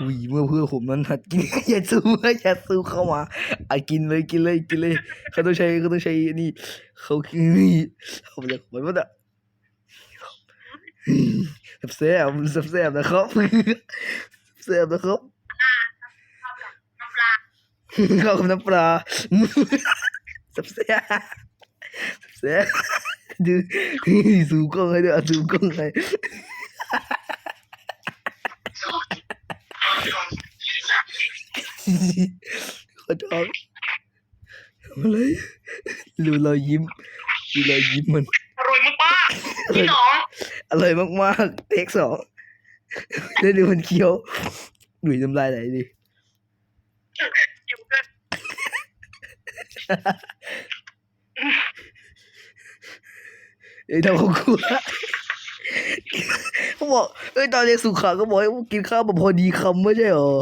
อุ้ยเมื่อเพื่อนผมนั้นหัดกิน อย่าซูอย่าซูเข้ามากินเลยกินเลยกินเลยเขาต้องใช้นี่เขาคือนี่เขาจะเหมือนว่าแซ่บแซ่บนะครับแซ่บนะครับเข้ากับน้ำปลาแซ่บแซ่บดูซูกล้องให้ด้วยซูกล้องให้ขอโทษอะไรดูรอยยิ้มดูรอยยิ้มมัน อร่อยมากๆที่สอง อร่อยมากๆเทคสองได้ดูมันเคี้ยวหนุ่ยน้ำลายไหลดิ อยู่กัน เอ้ยทำเขากลัวเขาบอกตอนเรียนสุขาก็บอกให้กินข้าวแบบพอดีคำไม่ใช่หรอ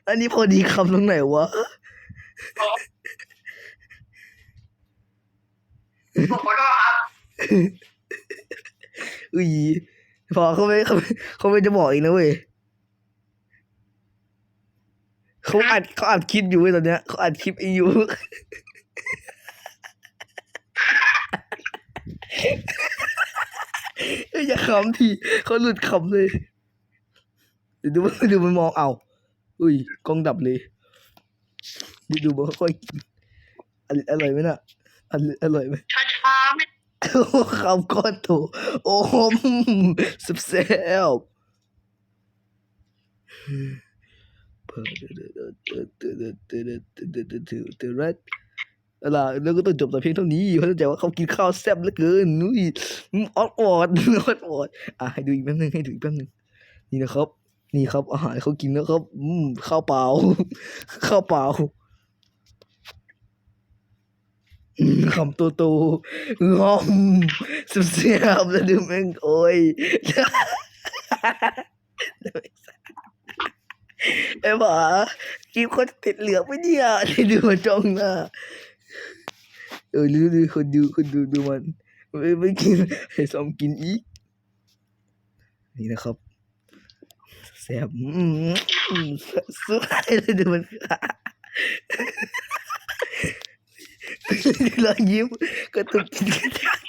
อันนี้พอดีคำตรงไหนวะ ผมขอโทษครับ อุ้ยพอเขาไม่จะบอกอีกนะเว้ยเขาอัดคลิปอยู่เว้ยตอนเนี้ยเขาอัดคลิปอยู่ อย่าขำทีเขาหลุดขำเลยดูมันมองเอาอุ้ยกล้องดับเลยดูมันค่อยๆกินอร่อยไหมน่ะอร่อยไหม ช้าๆไม่ โอ้คำก้อนโตโอ้สุดแซ่บแล้วก็ต้องจบแต่เพียงเท่านี้เพราะใจว่าเขากินข้าวแซ่บเหลือเกินนุ้ยออดวอดออดวอดให้ดูอีกแป๊บนึงนี่นะครับ นี่ครับอาหารเขากินแล้วครับข้าวเปล่าข้าวเปล่าคำโตงอมสุดเสียบแล้วดูแม่งโอ้ยไอ้หมากินคนติดเหลืองไปเนี่ยดูมันจ้องหน้าดูคนดูมันไม่กินให้ซ้อมกินอีกนี่นะครับแซ่บสุดเลยดูมันรอยยิ้มกระตุกกินกระจาย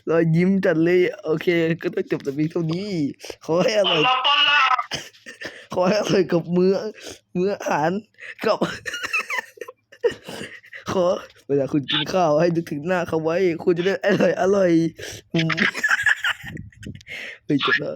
รอยยิ้มจัดเลยโอเคก็ต้องจบแต่เพียงเท่านี้ขอให้อร่อย ปอนละ ขอให้อร่อยกับมื้ออาหารกับ ขอเวลาคุณกินข้าวให้นึกถึงหน้าเขาไว้ คุณจะได้อร่อยไปจบแล้ว